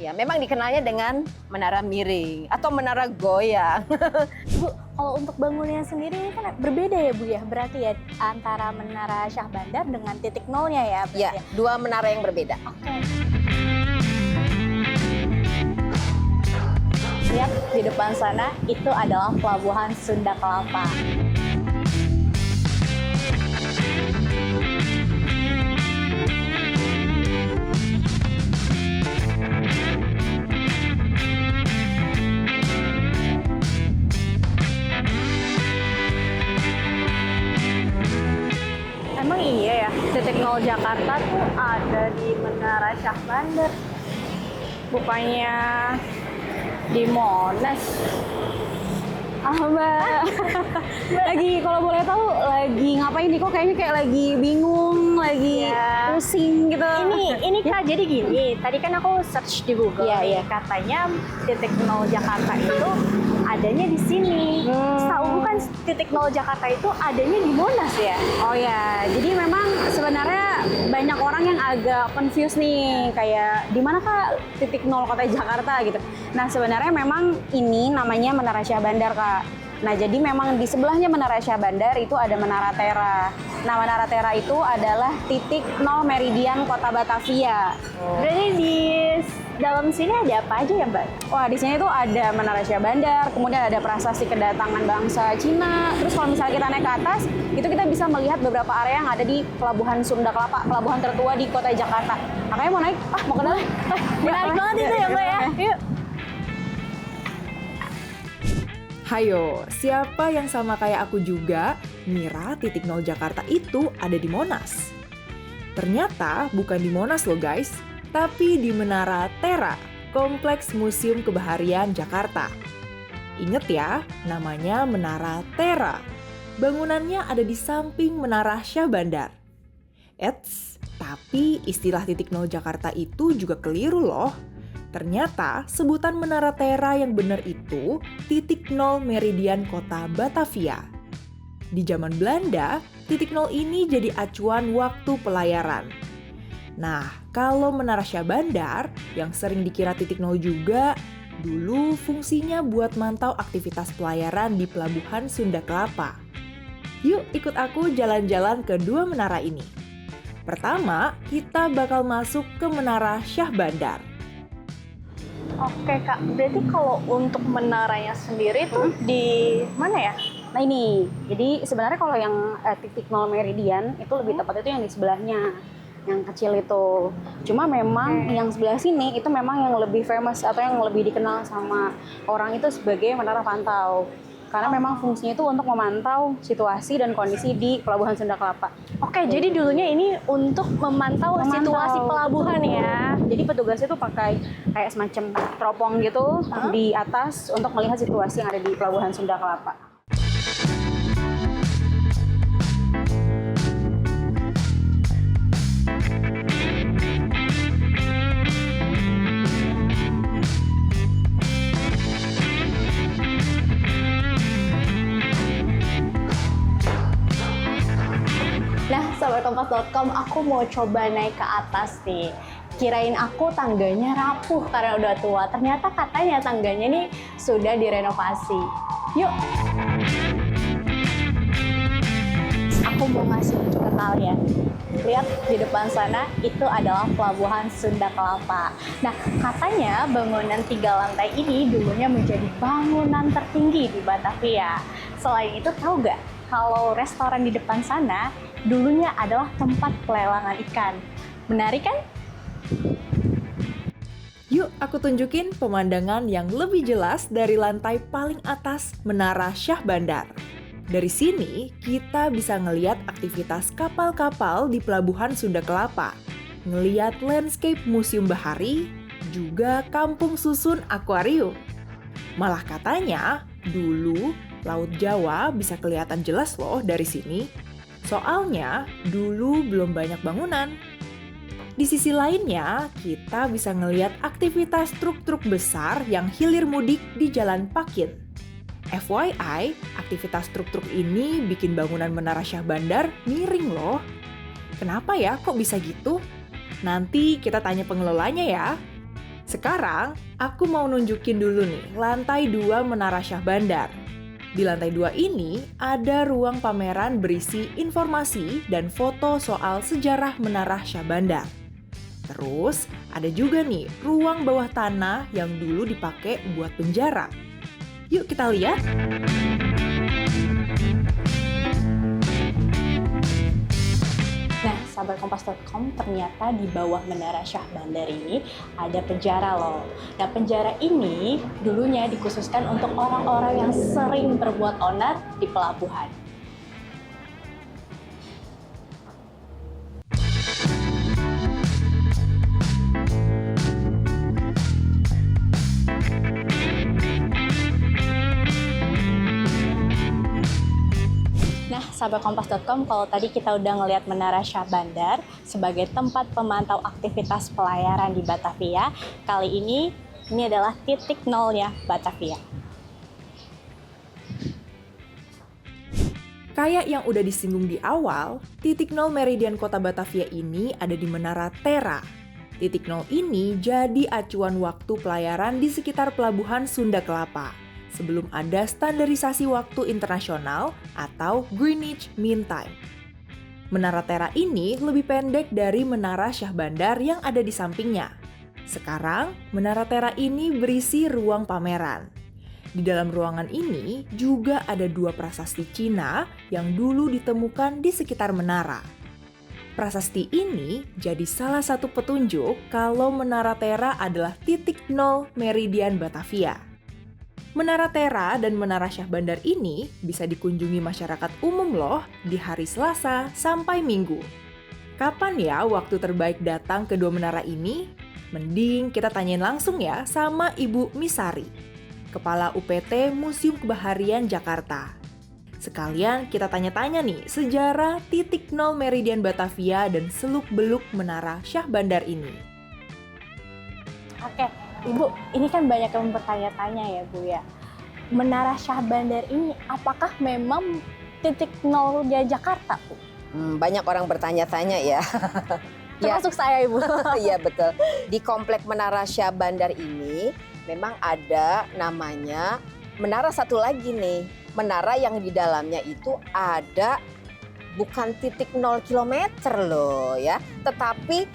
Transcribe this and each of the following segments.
Iya, memang dikenalnya dengan menara miring atau menara goyang. Bu, kalau untuk bangunannya sendiri ini kan berbeda ya Bu ya, berarti ya antara Menara Syah Bandar dengan titik nolnya ya berarti Ya, ya? dua menara yang berbeda. Oke. Lihat di depan sana, itu adalah Pelabuhan Sunda Kelapa. Emang iya ya, titik nol Jakarta tuh ada di Menara Syah Bandar. Bukannya di Monas. Ah, Mbak. Lagi kalau boleh tahu lagi ngapain nih, kok kayaknya kayak lagi bingung, lagi Iya. pusing gitu. Ini Kak, jadi gini, tadi kan aku search di Google. Iya, iya. Katanya titik nol Jakarta itu adanya di sini. Setahu kan titik nol Jakarta itu adanya di Monas ya. Oh ya, jadi memang sebenarnya banyak orang yang agak confused nih, kayak di mana Kak titik nol kota Jakarta gitu. Nah sebenarnya memang ini namanya Menara Syah Bandar Kak. Nah jadi memang di sebelahnya Menara Syah Bandar itu ada Menara Tera. Nah Menara Tera itu adalah titik nol meridian kota Batavia. Berarti di dalam sini ada apa aja ya Mbak? Wah di sini tuh ada Menara Syah Bandar, kemudian ada prasasti kedatangan bangsa Cina. Terus kalau misalnya kita naik ke atas, itu kita bisa melihat beberapa area yang ada di Pelabuhan Sunda Kelapa, pelabuhan tertua di kota Jakarta. Makanya mau naik, mau ke dalam. Menarik banget itu ya Mbak ya. Yuk. Hayo, siapa yang sama kayak aku juga ngira titik nol Jakarta itu ada di Monas? Ternyata bukan di Monas loh guys, tapi di Menara Tera, Kompleks Museum Kebaharian Jakarta. Ingat ya, namanya Menara Tera. Bangunannya ada di samping Menara Syah Bandar. Eits, tapi istilah titik nol Jakarta itu juga keliru loh. Ternyata sebutan Menara Tera yang benar itu titik nol meridian kota Batavia. Di zaman Belanda, titik nol ini jadi acuan waktu pelayaran. Nah, kalau Menara Syah Bandar yang sering dikira titik nol juga, dulu fungsinya buat mantau aktivitas pelayaran di Pelabuhan Sunda Kelapa. Yuk ikut aku jalan-jalan ke dua menara ini. Pertama, kita bakal masuk ke Menara Syah Bandar. Oke Kak, berarti kalau untuk menaranya sendiri tuh di mana ya? Nah ini, jadi sebenarnya kalau yang titik nol meridian itu lebih tepat itu yang di sebelahnya, yang kecil itu. Cuma memang yang sebelah sini itu memang yang lebih famous atau yang lebih dikenal sama orang itu sebagai menara pantau. Karena memang fungsinya itu untuk memantau situasi dan kondisi di Pelabuhan Sunda Kelapa. Oke, jadi dulunya ini untuk memantau situasi pelabuhan ya. Jadi petugasnya tuh pakai kayak semacam teropong gitu di atas untuk melihat situasi yang ada di Pelabuhan Sunda Kelapa. Nah, Sobat Kompas.com, aku mau coba naik ke atas nih. Kirain aku tangganya rapuh karena udah tua. Ternyata katanya tangganya nih sudah direnovasi. Yuk! Aku mau ngasih ke kalian. Lihat di depan sana, itu adalah Pelabuhan Sunda Kelapa. Nah, katanya bangunan 3 lantai ini dulunya menjadi bangunan tertinggi di Batavia. Selain itu, tahu nggak? Kalau restoran di depan sana, dulunya adalah tempat pelelangan ikan. Menarik kan? Yuk aku tunjukin pemandangan yang lebih jelas dari lantai paling atas Menara Syah Bandar. Dari sini, kita bisa ngeliat aktivitas kapal-kapal di Pelabuhan Sunda Kelapa, ngeliat landscape Museum Bahari, juga kampung susun akuarium. Malah katanya, dulu Laut Jawa bisa kelihatan jelas loh dari sini. Soalnya, dulu belum banyak bangunan. Di sisi lainnya, kita bisa ngeliat aktivitas truk-truk besar yang hilir mudik di Jalan Pakin. FYI, aktivitas truk-truk ini bikin bangunan Menara Syah Bandar miring loh. Kenapa ya kok bisa gitu? Nanti kita tanya pengelolanya ya. Sekarang, aku mau nunjukin dulu nih lantai 2 Menara Syah Bandar. Di lantai 2 ini ada ruang pameran berisi informasi dan foto soal sejarah Menara Syah Bandar. Terus, ada juga nih ruang bawah tanah yang dulu dipakai buat penjara. Yuk kita lihat. Nah, sahabat kompas.com, ternyata di bawah Menara Syah Bandar ini ada penjara loh. Nah, penjara ini dulunya dikhususkan untuk orang-orang yang sering berbuat onar di pelabuhan. Nah, sahabat kompas.com, kalau tadi kita udah ngelihat Menara Syah Bandar sebagai tempat pemantau aktivitas pelayaran di Batavia, kali ini adalah titik nolnya Batavia. Kayak yang udah disinggung di awal, titik nol meridian kota Batavia ini ada di Menara Tera. Titik nol ini jadi acuan waktu pelayaran di sekitar pelabuhan Sunda Kelapa sebelum ada standarisasi waktu internasional atau Greenwich Mean Time. Menara Tera ini lebih pendek dari Menara Syah Bandar yang ada di sampingnya. Sekarang, Menara Tera ini berisi ruang pameran. Di dalam ruangan ini juga ada 2 prasasti Cina yang dulu ditemukan di sekitar menara. Prasasti ini jadi salah satu petunjuk kalau Menara Tera adalah titik nol meridian Batavia. Menara Tera dan Menara Syah Bandar ini bisa dikunjungi masyarakat umum loh di hari Selasa sampai Minggu. Kapan ya waktu terbaik datang ke 2 menara ini? Mending kita tanyain langsung ya sama Ibu Misari, Kepala UPT Museum Kebaharian Jakarta. Sekalian kita tanya-tanya nih sejarah titik nol meridian Batavia dan seluk-beluk Menara Syah Bandar ini. Oke, Ibu, ini kan banyak yang bertanya-tanya ya, Bu ya. Menara Syah Bandar ini apakah memang titik nolnya Jakarta, Bu? Banyak orang bertanya-tanya ya. Termasuk saya, Ibu. Iya betul. Di komplek Menara Syah Bandar ini memang ada namanya menara satu lagi nih. Menara yang di dalamnya itu ada bukan titik 0 kilometer loh ya, tetapi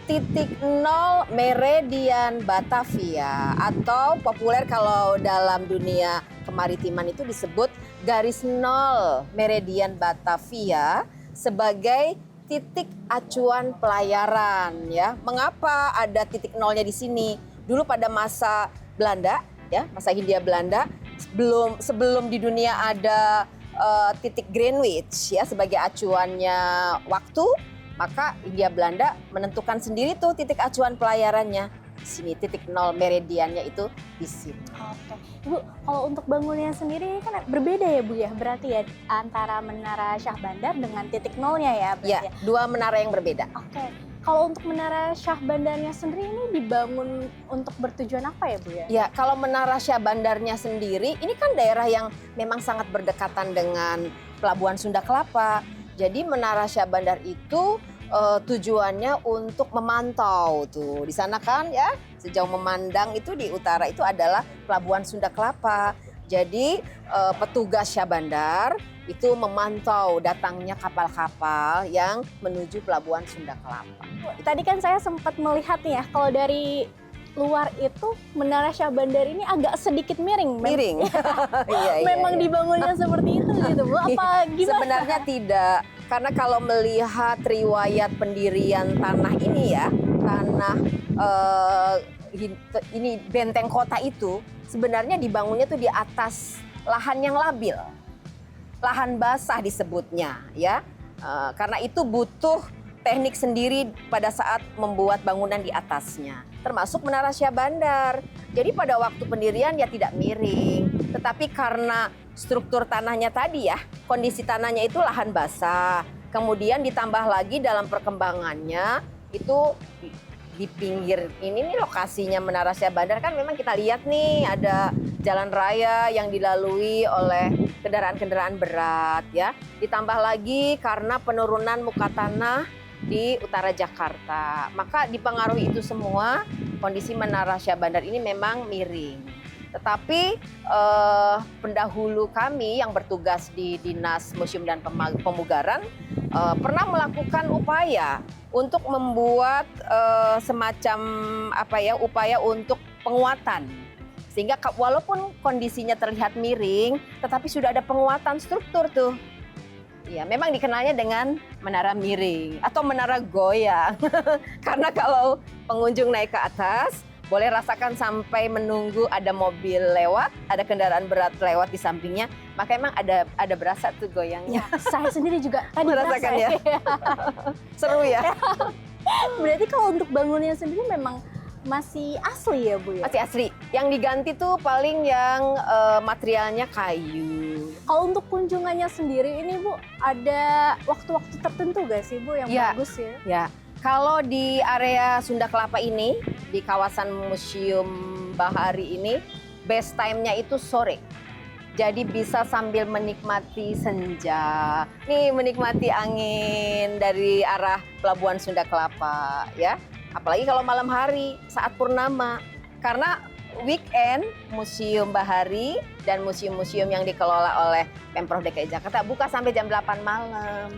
titik nol meridian Batavia, atau populer kalau dalam dunia kemaritiman itu disebut garis nol meridian Batavia sebagai titik acuan pelayaran ya. Mengapa ada titik nolnya di sini? Dulu pada masa Belanda ya, masa Hindia Belanda, sebelum di dunia ada titik Greenwich ya sebagai acuannya waktu, maka Hindia Belanda menentukan sendiri tuh titik acuan pelayarannya. Di sini titik nol meridiannya itu di sini. Oke, Ibu, kalau untuk bangunannya sendiri kan berbeda ya, Bu ya? Berarti ya antara Menara Syah Bandar dengan titik nolnya ya? Ya, 2 menara yang berbeda. Oke, kalau untuk Menara Syah Bandarnya sendiri ini dibangun untuk bertujuan apa ya, Bu ya? Ya, kalau Menara Syah Bandarnya sendiri, ini kan daerah yang memang sangat berdekatan dengan Pelabuhan Sunda Kelapa. Jadi Menara Syah Bandar itu tujuannya untuk memantau tuh. Di sana kan ya, sejauh memandang itu di utara itu adalah Pelabuhan Sunda Kelapa. Jadi petugas Syah Bandar itu memantau datangnya kapal-kapal yang menuju Pelabuhan Sunda Kelapa. Tadi kan saya sempat melihat nih ya, kalau dari luar itu Menara Syah Bandar ini agak sedikit miring. Miring. Iya, Memang iya. dibangunnya seperti itu gitu, Bu. Apa gimana? Sebenarnya tidak. Karena kalau melihat riwayat pendirian tanah ini ya, tanah ini benteng kota itu sebenarnya dibangunnya tuh di atas lahan yang labil. Lahan basah disebutnya ya. Karena itu butuh teknik sendiri pada saat membuat bangunan di atasnya. Termasuk Menara Syah Bandar. Jadi pada waktu pendirian ya tidak miring. Tetapi karena struktur tanahnya tadi ya, kondisi tanahnya itu lahan basah. Kemudian ditambah lagi dalam perkembangannya itu di pinggir ini nih lokasinya Menara Syah Bandar kan memang kita lihat nih ada jalan raya yang dilalui oleh kendaraan-kendaraan berat ya. Ditambah lagi karena penurunan muka tanah di utara Jakarta. Maka dipengaruhi itu semua, kondisi Menara Syah Bandar ini memang miring. Tetapi pendahulu kami yang bertugas di Dinas Museum dan Pemugaran pernah melakukan upaya untuk membuat semacam upaya untuk penguatan. Sehingga walaupun kondisinya terlihat miring, tetapi sudah ada penguatan struktur tuh. Ya, memang dikenalnya dengan menara miring atau menara goyang. Karena kalau pengunjung naik ke atas, boleh rasakan sampai menunggu ada mobil lewat, ada kendaraan berat lewat di sampingnya, maka emang ada berasa tuh goyangnya. Saya sendiri juga tadi Merasakan berasa ya? Seru ya? Berarti kalau untuk bangunannya sendiri memang masih asli ya Bu ya? Masih asli. Yang diganti tuh paling yang materialnya kayu. Kalau untuk kunjungannya sendiri ini Bu, ada waktu-waktu tertentu gak sih Bu yang Ya. bagus ya? Ya, kalau di area Sunda Kelapa ini, di kawasan Museum Bahari ini, best time-nya itu sore. Jadi bisa sambil menikmati senja, nih menikmati angin dari arah Pelabuhan Sunda Kelapa, ya. Apalagi kalau malam hari saat purnama, karena weekend Museum Bahari dan museum-museum yang dikelola oleh Pemprov DKI Jakarta buka sampai jam 8 malam.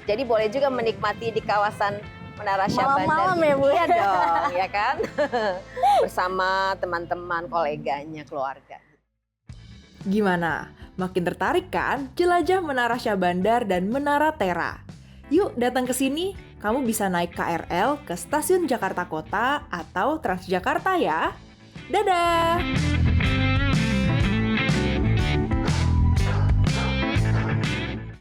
Jadi boleh juga menikmati di kawasan Menara Syah Bandar. Malam-malam ya, Bu? Iya dong, ya kan? Bersama teman-teman, koleganya, keluarga. Gimana? Makin tertarik kan jelajah Menara Syah Bandar dan Menara Tera? Yuk datang ke sini. Kamu bisa naik KRL ke Stasiun Jakarta Kota atau Transjakarta ya. Dadah!